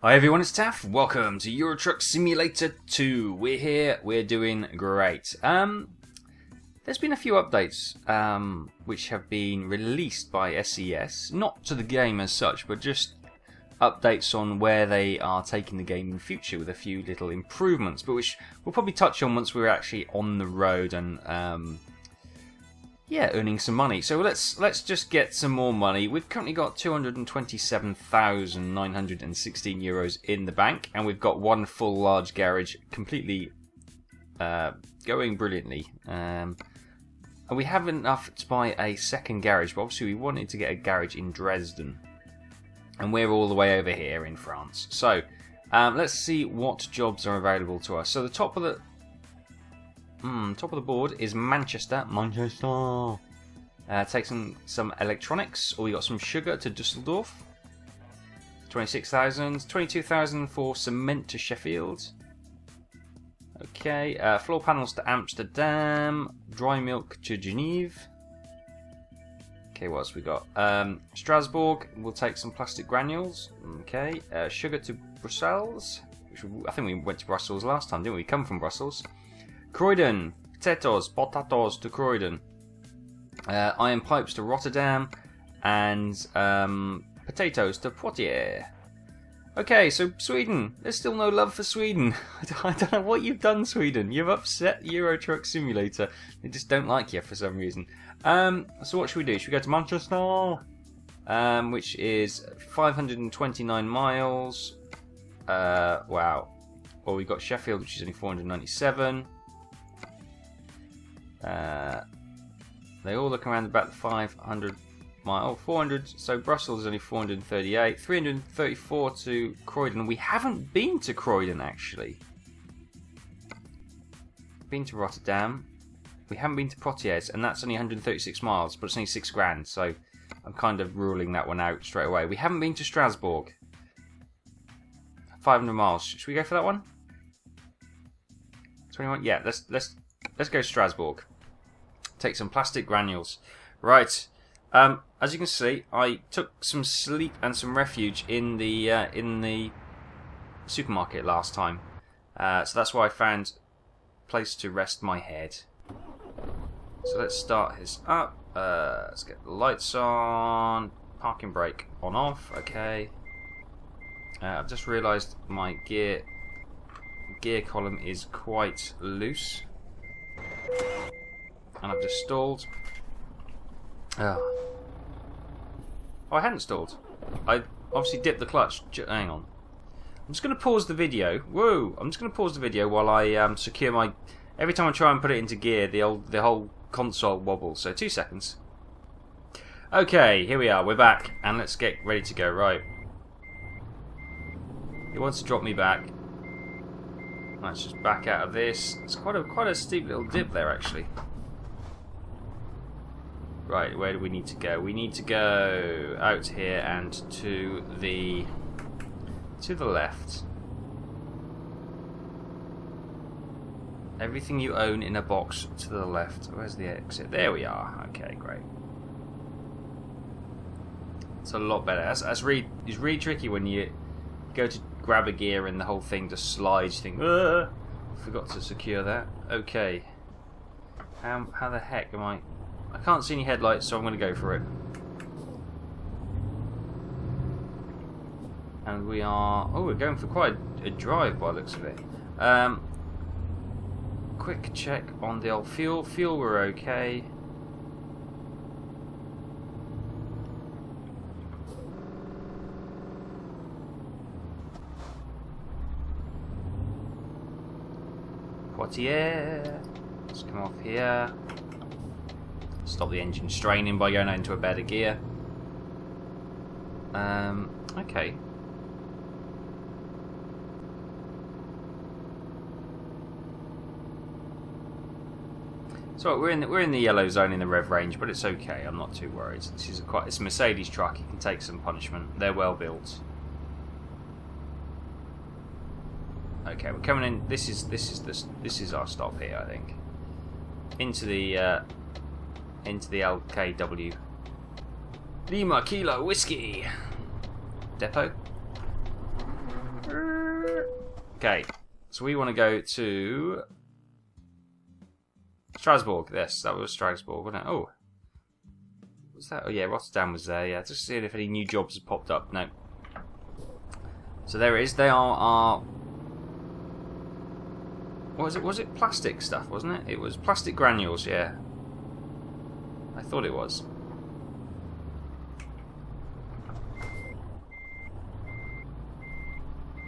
Hi everyone, it's Taff. Welcome to Euro Truck Simulator 2. We're here, we're doing great. There's been a few updates which have been released by SES, not to the game as such, but just updates on where they are taking the game in future with a few little improvements, but which we'll probably touch on once we're actually on the road and earning some money. So let's just get some more money. We've currently got 227,916 euros in the bank, and we've got one full large garage completely going brilliantly. And we have enough to buy a second garage, but obviously we wanted to get a garage in Dresden, and we're all the way over here in France. So let's see what jobs are available to us. So the top of the board is Manchester. Take some electronics, or we got some sugar to Dusseldorf. 26,000, 22,000 for cement to Sheffield. Okay, floor panels to Amsterdam. Dry milk to Geneva. Okay, what else we got? Strasbourg. We'll take some plastic granules. Okay, sugar to Brussels. I think we went to Brussels last time, didn't we? We come from Brussels. Croydon, potatoes to Croydon, iron pipes to Rotterdam, and potatoes to Poitiers. Okay, so Sweden. There's still no love for Sweden. I don't know what you've done, Sweden. You've upset Euro Truck Simulator. They just don't like you for some reason. So what should we do? Should we go to Manchester? Which is 529 miles. Wow. Well, we've got Sheffield, which is only 497. They all look around about the 500 mile, 400. So Brussels is only 438, 334 to Croydon. We haven't been to Croydon actually. Been to Rotterdam. We haven't been to Poitiers, and that's only 136 miles, but it's only £6,000. So I'm kind of ruling that one out straight away. We haven't been to Strasbourg. 500 miles. Should we go for that one? 21. Yeah, let's go Strasbourg. Take some plastic granules. Right. As you can see, I took some sleep and some refuge in the supermarket last time. So that's why I found a place to rest my head. So let's start this up. Let's get the lights on. Parking brake on off. Okay. I've just realised my gear column is quite loose. And I've just stalled. Oh, I hadn't stalled. I obviously dipped the clutch. Hang on. I'm just going to pause the video. Whoa! I'm just going to pause the video while I secure my... Every time I try and put it into gear, the whole console wobbles. So 2 seconds. Okay, here we are. We're back. And let's get ready to go. Right. It wants to drop me back. Let's just back out of this. It's quite a steep little dip there, actually. Right, where do we need to go? We need to go out here and to the left. Everything you own in a box to the left. Where's the exit? There we are. Okay, great. It's a lot better. It's really tricky when you go to grab a gear and the whole thing just slides. You think, ugh, forgot to secure that. Okay. How the heck am I? I can't see any headlights, so I'm going to go for it. And we are... Oh, we're going for quite a drive by the looks of it. Quick check on the old fuel. Fuel, we're okay. Poitiers. Let's come off here. Stop the engine straining by going out into a better gear. Okay. So we're in the yellow zone in the rev range, but it's okay. I'm not too worried. This is it's a Mercedes truck. It can take some punishment. They're well built. Okay, we're coming in. This is our stop here, I think. Into the LKW. Lima Kilo Whiskey depot. Okay, so we want to go to Strasbourg. Yes, that was Strasbourg, wasn't it? Oh, what's that? Oh yeah, Rotterdam was there. Yeah, just seeing if any new jobs have popped up. No. So there it is. They are our. What was it? Was it plastic stuff? Wasn't it? It was plastic granules. Yeah, I thought it was.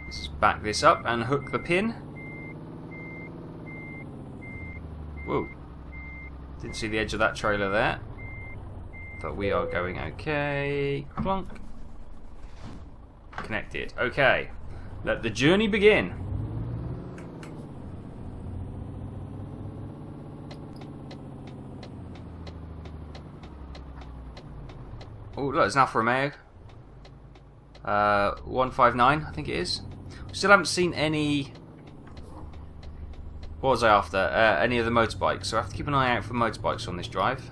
Let's just back this up and hook the pin. Whoa. Didn't see the edge of that trailer there. But we are going okay. Plonk. Connected. Okay. Let the journey begin. Oh, look, it's an Alfa Romeo. 159, I think it is. We still haven't seen any. What was I after? Any of the motorbikes. So I have to keep an eye out for motorbikes on this drive.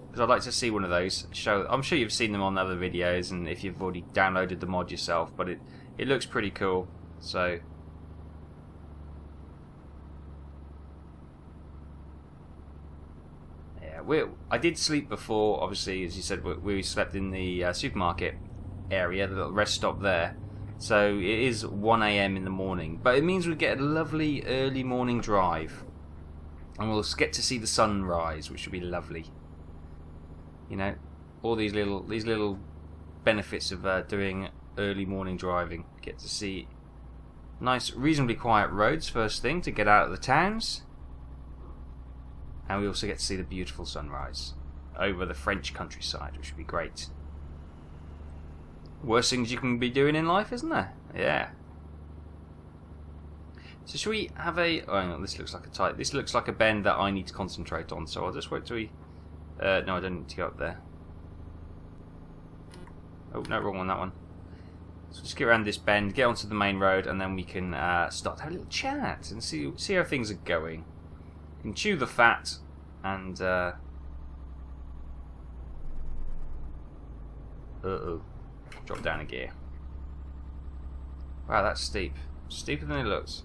Because I'd like to see one of those. I'm sure you've seen them on other videos, and if you've already downloaded the mod yourself, but it looks pretty cool. So yeah, I did sleep before. Obviously, as you said, we slept in the supermarket area, the little rest stop there. So it is 1 AM in the morning, but it means we get a lovely early morning drive, and we'll get to see the sunrise, which will be lovely. You know, all these little benefits of doing early morning driving. Get to see nice, reasonably quiet roads first thing to get out of the towns, and we also get to see the beautiful sunrise over the French countryside, which would be great. Worst things you can be doing in life, isn't there? Yeah. So should we have a? Oh, hang on, this looks like a tight. This looks like a bend that I need to concentrate on. So I'll just wait till we. No, I don't need to go up there. Oh no, wrong one. That one. So just get around this bend, get onto the main road, and then we can start to have a little chat and see how things are going. You can chew the fat and. Drop down a gear. Wow, that's steep. Steeper than it looks.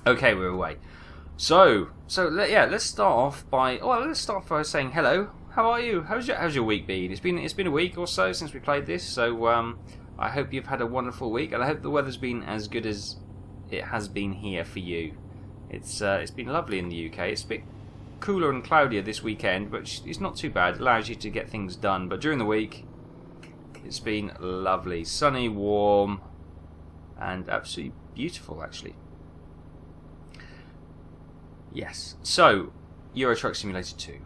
Okay, we're away. So yeah, let's start off by saying hello. How are you? How's your week been? It's been a week or so since we played this. So I hope you've had a wonderful week, and I hope the weather's been as good as it has been here for you. It's been lovely in the UK. It's a bit cooler and cloudier this weekend, but it's not too bad. It allows you to get things done. But during the week, it's been lovely, sunny, warm, and absolutely beautiful, actually. Yes. So, Euro Truck Simulator 2.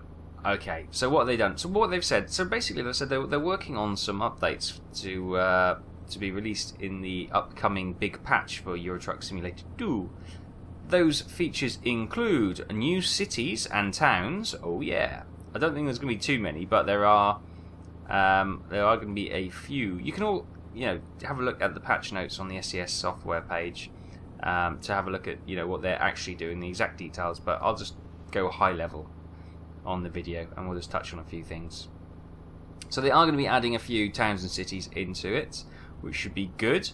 Okay. So what have they done? So what they've said. So basically, they said they're working on some updates to be released in the upcoming big patch for Euro Truck Simulator 2. Those features include new cities and towns. Oh yeah, I don't think there's going to be too many, but there are going to be a few. You can all have a look at the patch notes on the SES software page to have a look at what they're actually doing, the exact details. But I'll just go high level on the video, and we'll just touch on a few things. So they are going to be adding a few towns and cities into it, which should be good.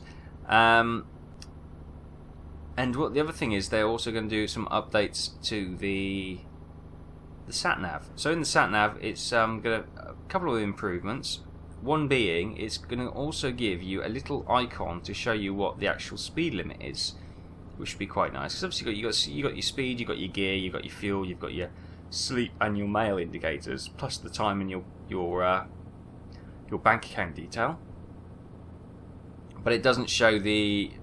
And what the other thing is, they're also going to do some updates to the sat-nav. So in the sat-nav, it's got a couple of improvements. One being, it's going to also give you a little icon to show you what the actual speed limit is, which should be quite nice. Because obviously you got your speed, you got your gear, you got your fuel, you've got your sleep and your mail indicators, plus the time and your bank account detail. But it doesn't show the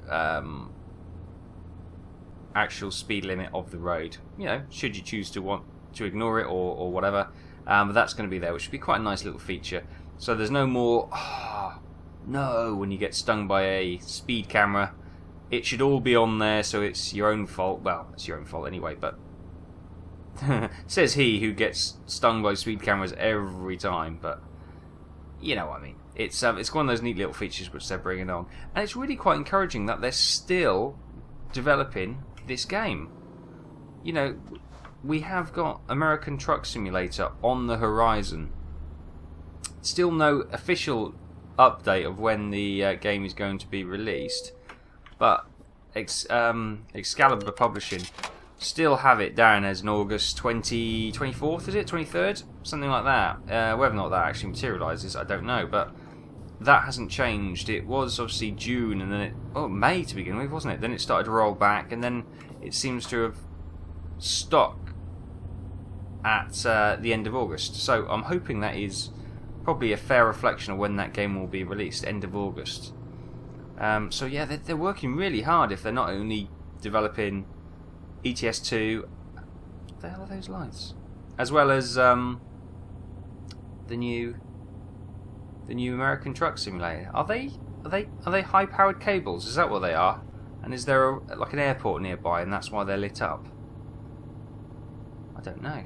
actual speed limit of the road. Should you choose to want to ignore it or whatever, but that's going to be there, which should be quite a nice little feature. So there's no more no when you get stung by a speed camera. It should all be on there, so it's your own fault. Well, it's your own fault anyway, but says he who gets stung by speed cameras every time. But you know what I mean. It's one of those neat little features which they're bringing on, and it's really quite encouraging that they're still developing this game. we have got American Truck Simulator on the horizon. Still no official update of when the game is going to be released, but Excalibur Publishing still have it down as an August 24th, is it? 23rd? Something like that. Whether or not that actually materialises, I don't know, but that hasn't changed. It was obviously June, and then May to begin with, wasn't it? Then it started to roll back, and then it seems to have stopped at the end of August. So I'm hoping that is probably a fair reflection of when that game will be released, end of August. So yeah, they're working really hard if they're not only developing ETS2. What the hell are those lights? As well as the new American Truck Simulator. Are they high-powered cables? Is that what they are? And is there like an airport nearby, and that's why they're lit up? I don't know.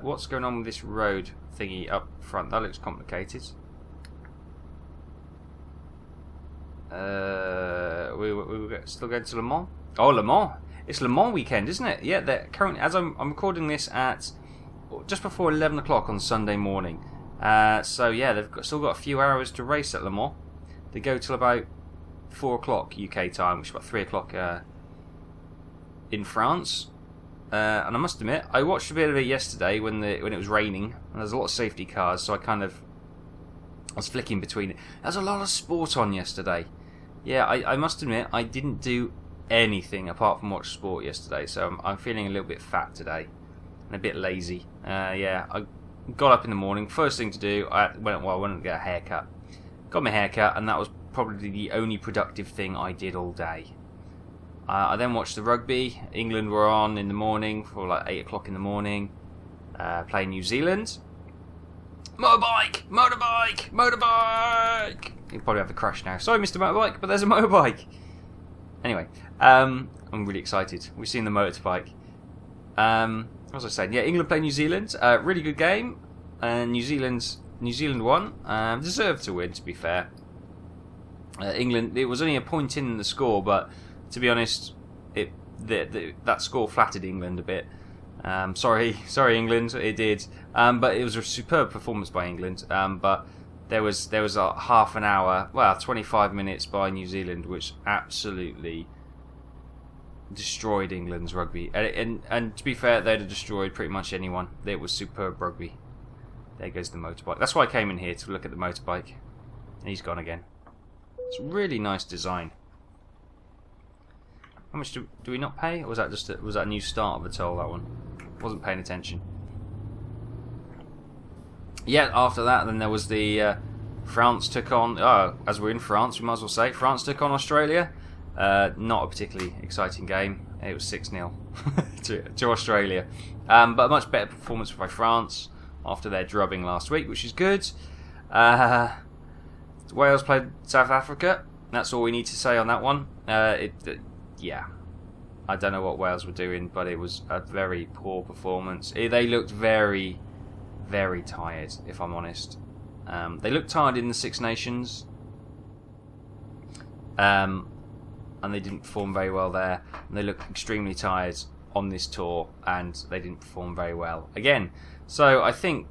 What's going on with this road thingy up front? That looks complicated. We're still going to Le Mans? Oh, Le Mans! It's Le Mans weekend, isn't it? Yeah, they're currently, as I'm recording this at just before 11 o'clock on Sunday morning. So yeah, they've still got a few hours to race at Le Mans. They go till about 4 o'clock UK time, which is about 3 o'clock in France. And I must admit, I watched a bit of it yesterday when it was raining, and there's a lot of safety cars, so I was flicking between it. There's a lot of sport on yesterday. Yeah, I must admit, I didn't do anything apart from watch sport yesterday, so I'm feeling a little bit fat today and a bit lazy. Yeah, I got up in the morning. First thing to do, I went to get a haircut. Got my haircut, and that was probably the only productive thing I did all day. I then watched the rugby. England were on in the morning for like 8 o'clock in the morning, playing New Zealand. Motorbike! You'll probably have a crash now. Sorry, Mr. Motorbike, but there's a motorbike. Anyway, I'm really excited. We've seen the motorbike. What was I saying? Yeah, England played New Zealand. Really good game. And New Zealand won. Deserved to win, to be fair. England, it was only a point in the score, but to be honest, that score flattered England a bit. Sorry, England, it did. But it was a superb performance by England. But there was a half an hour, 25 minutes by New Zealand, which absolutely destroyed England's rugby. And to be fair, they'd have destroyed pretty much anyone. It was superb rugby. There goes the motorbike. That's why I came in here, to look at the motorbike. And he's gone again. It's a really nice design. How much do we not pay? Or was that just was that a new start of a toll, that one? Wasn't paying attention. Yeah, after that, then there was the France took on. As we're in France, we might as well say France took on Australia. Not a particularly exciting game. It was 6-0 to Australia, but a much better performance by France after their drubbing last week, which is good. Wales played South Africa. That's all we need to say on that one. Yeah, I don't know what Wales were doing, but it was a very poor performance. They looked very, very tired, if I'm honest. They looked tired in the Six Nations, and they didn't perform very well there. And they looked extremely tired on this tour, and they didn't perform very well again. So I think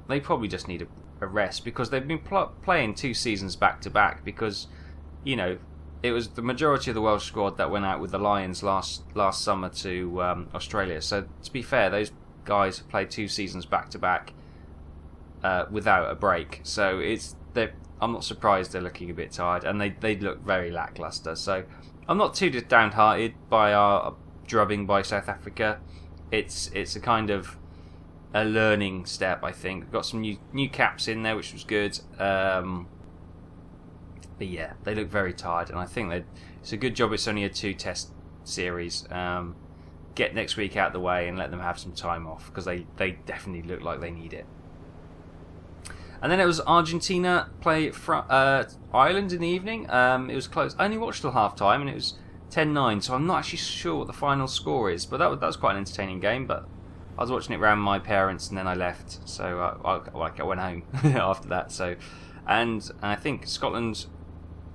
they probably just need a rest, because they've been playing 2 seasons back to back, because, you know, it was the majority of the Welsh squad that went out with the Lions last summer to Australia. So to be fair, those guys have played 2 seasons back to back without a break. So I'm not surprised they're looking a bit tired, and they look very lackluster. So I'm not too downhearted by our drubbing by South Africa. It's a kind of a learning step, I think. We've got some new caps in there, which was good. But yeah, they look very tired, and I think it's a good job it's only a 2-test series. Get next week out of the way and let them have some time off, because they definitely look like they need it. And then it was Argentina play Ireland in the evening. It was close. I only watched till half time, and it was 10-9, so I'm not actually sure what the final score is. But that was quite an entertaining game. But I was watching it around my parents, and then I left. So I went home after that. So, and I think Scotland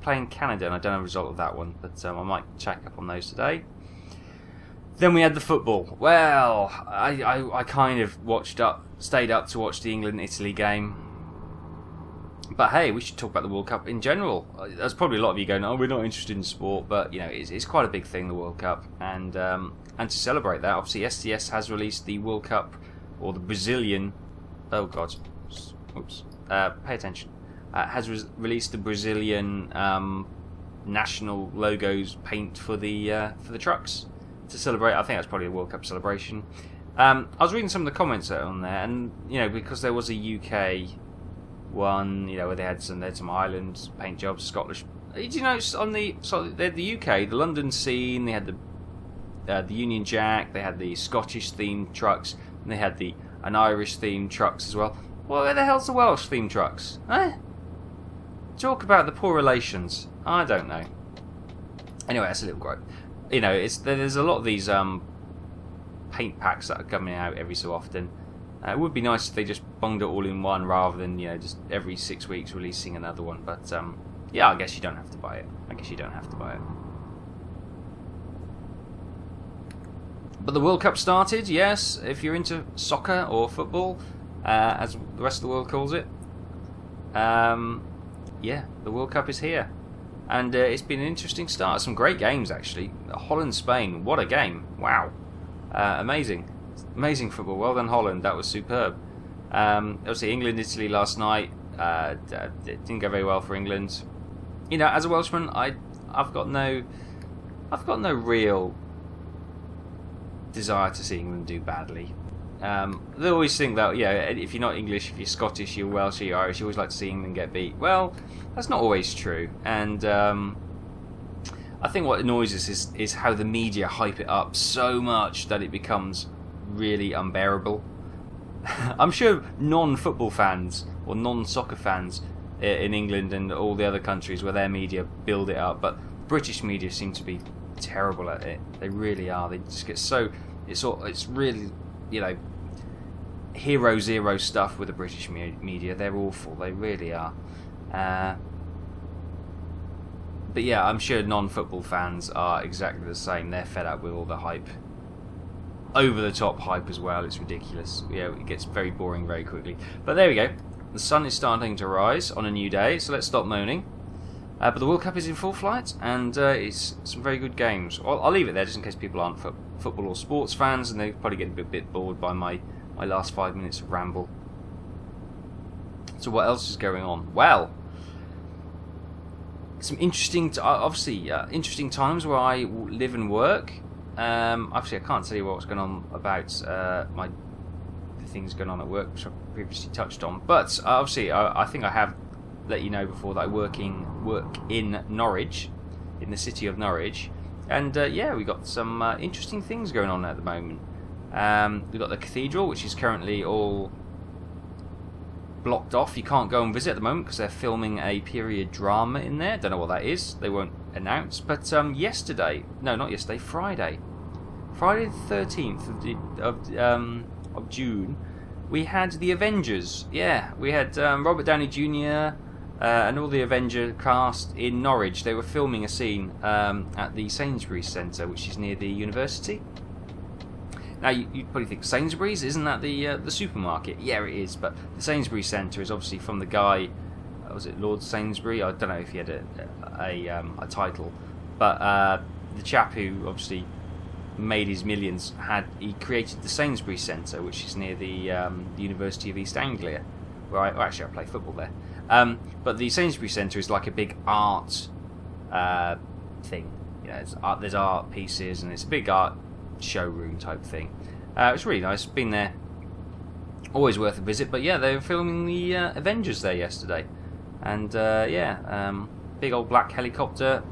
playing Canada, and I don't know the result of that one, but I might check up on those today. Then we had the football. Well, I kind of stayed up to watch the England-Italy game. But hey, we should talk about the World Cup in general. There's probably a lot of you going, "Oh, we're not interested in sport," but you know, it's quite a big thing, the World Cup, and to celebrate that, obviously, STS has released the World Cup, or the Brazilian. Oh God, oops. Pay attention. Has released the Brazilian national logos paint for the trucks to celebrate. I think that's probably a World Cup celebration. I was reading some of the comments on there, and you know, because there was a UK one, you know, where they had some Ireland paint jobs, Scottish. Did you notice on the UK, the London scene, they had the Union Jack, they had the Scottish themed trucks, and they had an Irish themed trucks as well. Well, where the hell's the Welsh themed trucks? Eh? Talk about the poor relations. I don't know. Anyway, that's a little gripe. You know, there's a lot of these paint packs that are coming out every so often. It would be nice if they just bunged it all in one rather than, you know, just every 6 weeks releasing another one. But yeah, I guess you don't have to buy it. But the World Cup started, yes. If you're into soccer or football, as the rest of the world calls it, yeah, the World Cup is here. And it's been an interesting start. Some great games, actually. Holland-Spain, what a game. Wow. Amazing. Amazing football. Well done, Holland. That was superb. Obviously, England-Italy last night. It didn't go very well for England. You know, as a Welshman, I've got no real desire to see England do badly. They always think that, yeah, if you're not English, if you're Scottish, you're Welsh, you're Irish, you always like to see England get beat. Well, that's not always true. And I think what annoys us is how the media hype it up so much that it becomes really unbearable. I'm sure non-football fans or non-soccer fans in England and all the other countries where their media build it up, but British media seem to be terrible at it. They really are. They just get so... It's really, you know, hero zero stuff with the British media. They're awful. They really are. But yeah, I'm sure non-football fans are exactly the same. They're fed up with all the hype. Over-the-top hype as well. It's ridiculous. Yeah, it gets very boring very quickly. But there we go. The sun is starting to rise on a new day, so let's stop moaning. But the World Cup is in full flight, and it's some very good games. I'll leave it there just in case people aren't football or sports fans, and they probably get a bit bored by my last 5 minutes of ramble. So what else is going on? Well, some interesting, interesting times where I live and work. Obviously, I can't tell you what's going on about the things going on at work, which I previously touched on. But obviously, I think I have let you know before that I work in Norwich, in the city of Norwich, and yeah, we got some interesting things going on at the moment. We've got the cathedral, which is currently all blocked off. You can't go and visit at the moment because they're filming a period drama in there. Don't know what that is. They won't announce. But Friday the 13th of June, we had the Avengers. Yeah, we had Robert Downey Jr. And all the Avenger cast in Norwich. They were filming a scene at the Sainsbury's Centre, which is near the university. Now, you'd probably think, Sainsbury's? Isn't that the supermarket? Yeah, it is, but the Sainsbury's Centre is obviously from the guy, was it Lord Sainsbury? I don't know if he had a title, but the chap who obviously made his millions, he created the Sainsbury's Centre, which is near the University of East Anglia, where I play football there. But the Sainsbury's Centre is like a big art thing. You know, there's art pieces, and it's a big art showroom type thing. It's really nice. Been there, always worth a visit. But yeah, they were filming the Avengers there yesterday, and big old black helicopter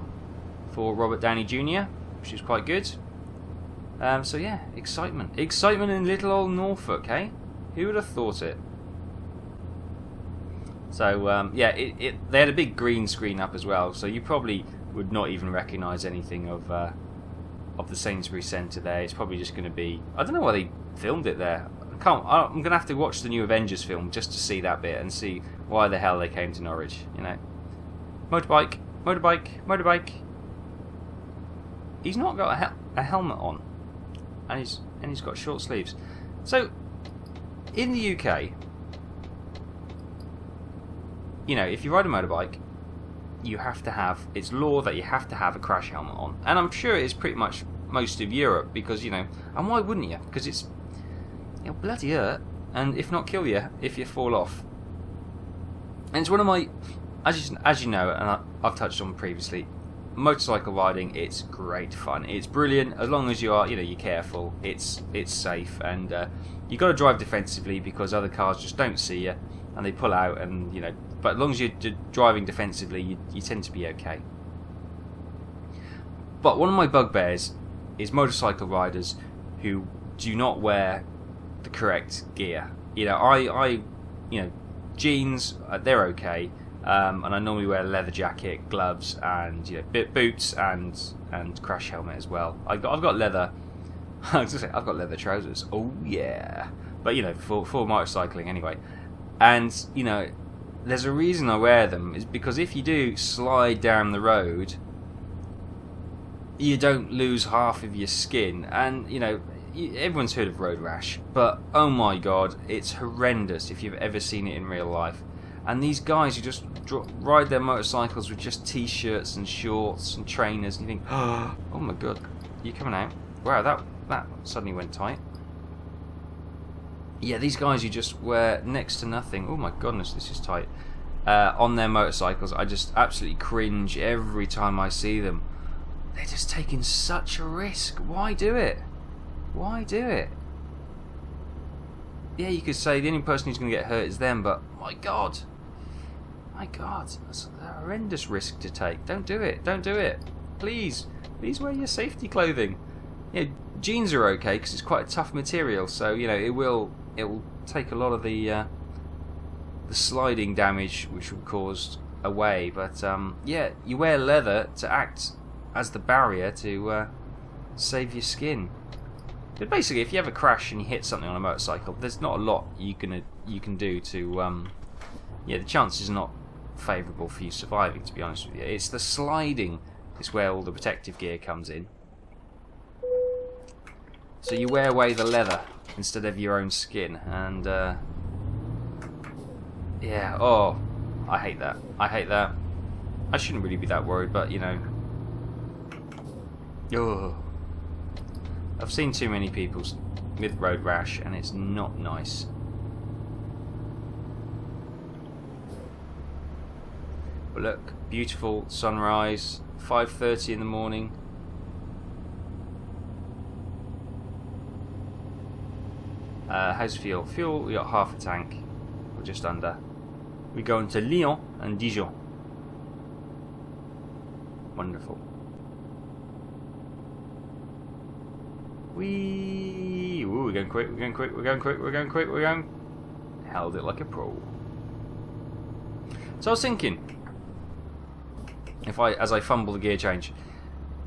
for Robert Downey Jr., which is quite good. So yeah, excitement in little old Norfolk, eh? Who would have thought it? So they had a big green screen up as well, so you probably would not even recognise anything of the Sainsbury's Centre there. It's probably just going to be... I don't know why they filmed it there. I'm going to have to watch the new Avengers film just to see that bit and see why the hell they came to Norwich, you know. Motorbike. He's not got a helmet on. and he's got short sleeves. So in the UK, you know, if you ride a motorbike, you have to have, it's law that you have to have a crash helmet on, and I'm sure it is pretty much most of Europe, because, you know, and why wouldn't you? Because it's, it'll bloody hurt, and if not kill you if you fall off. And it's one of my, as you know, and I've touched on previously, motorcycle riding, it's great fun. It's brilliant as long as you are, you know, you're careful. It's safe, and you got to drive defensively, because other cars just don't see you and they pull out, and you know. But as long as you're driving defensively, you tend to be okay. But one of my bugbears is motorcycle riders who do not wear the correct gear. You know, I you know, jeans, they're okay. And I normally wear a leather jacket, gloves, and, you know, boots, and crash helmet as well. I've got leather. I was gonna say, I've got leather trousers. Oh yeah, but you know, for motorcycling anyway. And you know, there's a reason I wear them, is because if you do slide down the road, you don't lose half of your skin. And you know, everyone's heard of road rash, but oh my god, it's horrendous if you've ever seen it in real life. And these guys who just ride their motorcycles with just t-shirts and shorts and trainers, and you think, oh my god, you coming out? Wow, that suddenly went tight. Yeah, these guys who just wear next to nothing, oh my goodness, this is tight, on their motorcycles, I just absolutely cringe every time I see them. They're just taking such a risk. Why do it? Why do it? Yeah, you could say the only person who's going to get hurt is them, but my god, that's a horrendous risk to take. Don't do it. Don't do it. Please wear your safety clothing. You know, jeans are okay because it's quite a tough material, so you know it will take a lot of the sliding damage which will cause away. But yeah, you wear leather to act as the barrier to save your skin. But basically, if you have a crash and you hit something on a motorcycle, there's not a lot you can do to yeah, the chances are not favourable for you surviving, to be honest with you. It's the sliding is where all the protective gear comes in. So you wear away the leather instead of your own skin, and yeah, oh, I hate that. I hate that. I shouldn't really be that worried, but you know, oh, I've seen too many people with road rash, and it's not nice. But look, beautiful sunrise, 5:30 in the morning. How's fuel? Fuel, we got half a tank, or just under. We're going to Lyon and Dijon. Wonderful. Ooh, we're going quick, we're going quick, we're going quick, we're going quick, we're going. Held it like a pro. So I was thinking, as I fumble the gear change,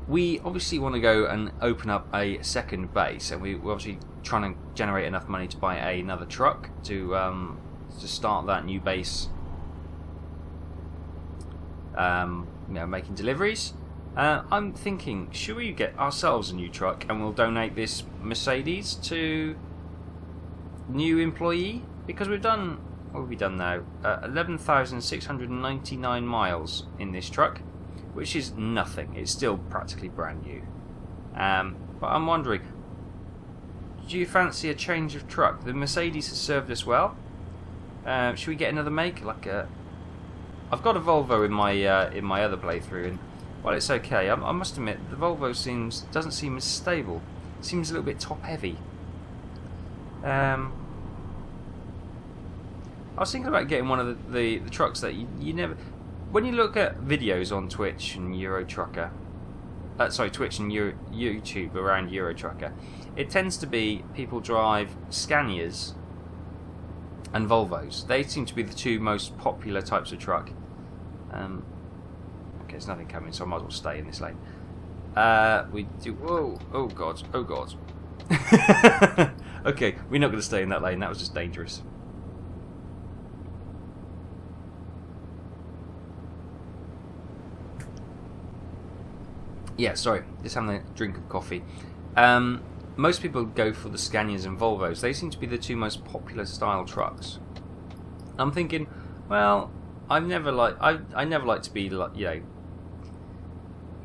we obviously want to go and open up a second base, and we're obviously trying to generate enough money to buy another truck to start that new base. You know, making deliveries. I'm thinking, should we get ourselves a new truck and we'll donate this Mercedes to new employee? Because we've done, what have we done now? 11,699 miles in this truck, which is nothing. It's still practically brand new. But I'm wondering, do you fancy a change of truck? The Mercedes has served us well. Should we get another make? Like I've got a Volvo in my other playthrough, and well, it's okay. I must admit, the Volvo doesn't seem as stable. It seems a little bit top heavy. I was thinking about getting one of the trucks that you never. When you look at videos on Twitch and Euro Trucker, Twitch and YouTube around Euro Trucker, it tends to be people drive Scanias and Volvos. They seem to be the two most popular types of truck. Okay, there's nothing coming, so I might as well stay in this lane. We do. Whoa! Oh god! Oh god! Okay, we're not going to stay in that lane. That was just dangerous. Yeah, sorry. Just having a drink of coffee. most people go for the Scanias and Volvos. They seem to be the two most popular style trucks. I'm thinking, well, I never like to be like, you know,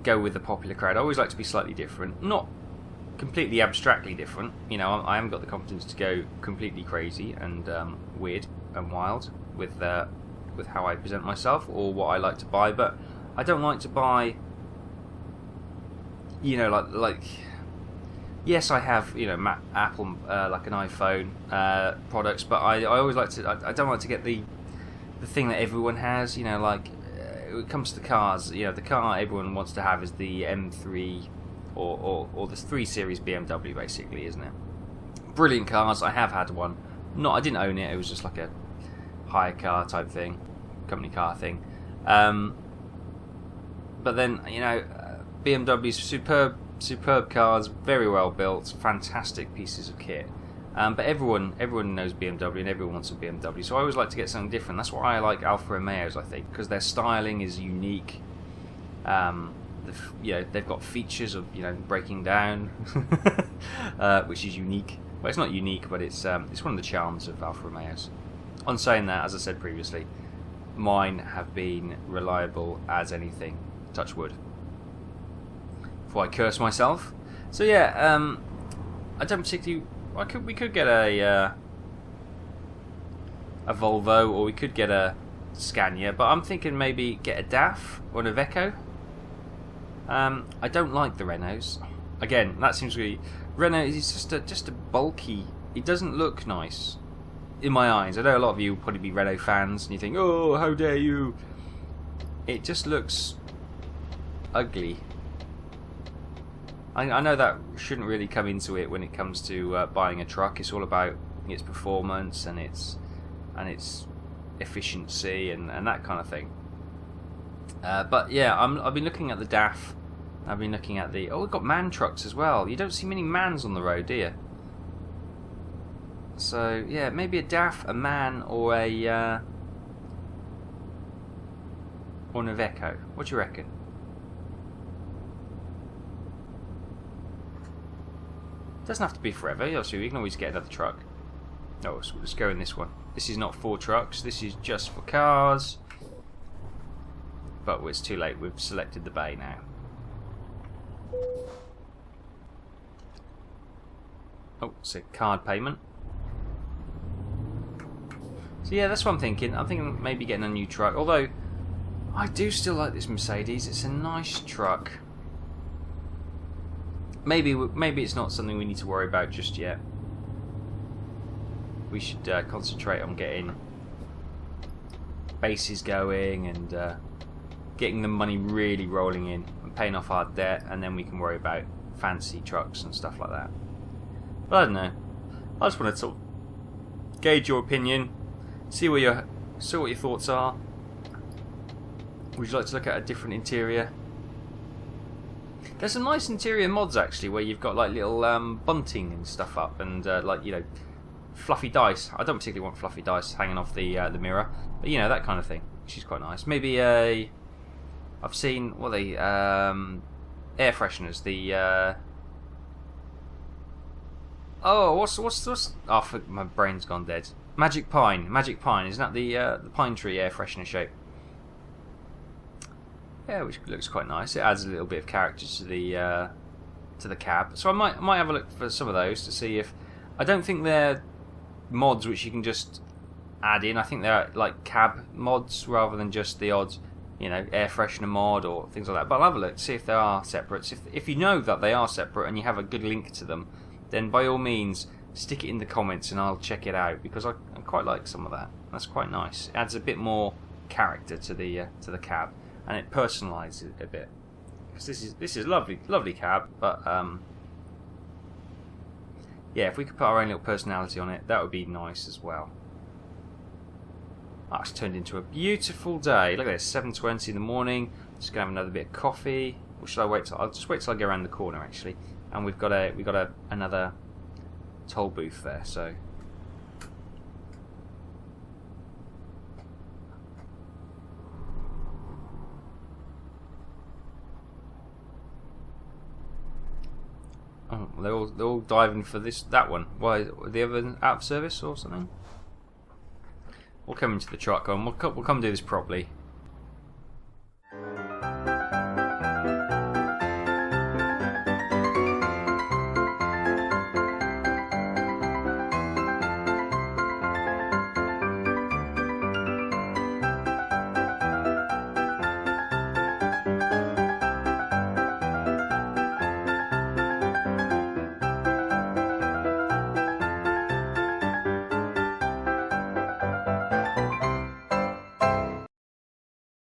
go with the popular crowd. I always like to be slightly different, not completely abstractly different. You know, I haven't got the confidence to go completely crazy and weird and wild with how I present myself or what I like to buy. But I don't like to buy, you know, like. Yes, I have, you know, Apple, like an iPhone products, but I always like to. I don't like to get the thing that everyone has. You know, like when it comes to cars, you know, the car everyone wants to have is the M3 or the 3 Series BMW, basically, isn't it? Brilliant cars. I have had one. I didn't own it. It was just like a hire car type thing, company car thing. But then, you know, BMW's superb cars, very well built, fantastic pieces of kit. But everyone knows BMW and everyone wants a BMW. So I always like to get something different. That's why I like Alfa Romeos, I think, because their styling is unique. You know, they've got features of, you know, breaking down, which is unique. Well, it's not unique, but it's one of the charms of Alfa Romeos. On saying that, as I said previously, mine have been reliable as anything. Touch wood. Before I curse myself. So yeah, I don't particularly. We could get a Volvo, or we could get a Scania, but I'm thinking maybe get a Taff or an Iveco. I don't like the Renaults. Again, that seems really. Renault is just a bulky. It doesn't look nice in my eyes. I know a lot of you will probably be Renault fans, and you think, "Oh, how dare you!" It just looks ugly. I know that shouldn't really come into it when it comes to buying a truck. It's all about its performance and its efficiency and that kind of thing. But yeah, I've been looking at the Taff. I've been looking at the... Oh, we've got MAN trucks as well. You don't see many MANs on the road, do you? So yeah, maybe a Taff, a MAN, or an Iveco. What do you reckon? Doesn't have to be forever. Obviously, we can always get another truck. Oh, so let's go in this one. This is not for trucks. This is just for cars. But it's too late. We've selected the bay now. Oh, it's a card payment. So yeah, that's what I'm thinking. I'm thinking maybe getting a new truck. Although, I do still like this Mercedes. It's a nice truck. Maybe it's not something we need to worry about just yet. We should concentrate on getting bases going and getting the money really rolling in and paying off our debt, and then we can worry about fancy trucks and stuff like that. But I don't know. I just want to sort of gauge your opinion, see what your thoughts are. Would you like to look at a different interior? There's some nice interior mods actually, where you've got like little bunting and stuff up, and like, you know, fluffy dice. I don't particularly want fluffy dice hanging off the mirror, but you know, that kind of thing, which is quite nice. Maybe I've seen air fresheners. The what's oh, my brain's gone dead. Magic Pine. Isn't that the pine tree air freshener shape? Yeah, which looks quite nice. It adds a little bit of character to the cab. So I might have a look for some of those to see if... I don't think they're mods which you can just add in. I think they're like cab mods rather than just the odd, you know, air freshener mod or things like that. But I'll have a look to see if they are separate. If you know that they are separate and you have a good link to them, then by all means stick it in the comments and I'll check it out, because I quite like some of that. That's quite nice. It adds a bit more character to the cab. And it personalises it a bit, because this is lovely cab, but yeah, if we could put our own little personality on it, that would be nice as well. Oh, it's turned into a beautiful day. Look at this, 7:20 in the morning. Just gonna have another bit of coffee. Or should I wait till? I'll just wait till I go around the corner actually. And we've got another toll booth there, so. They're all diving for that one. Why? Are the other out of service or something? We'll come into the truck and we'll come do this properly.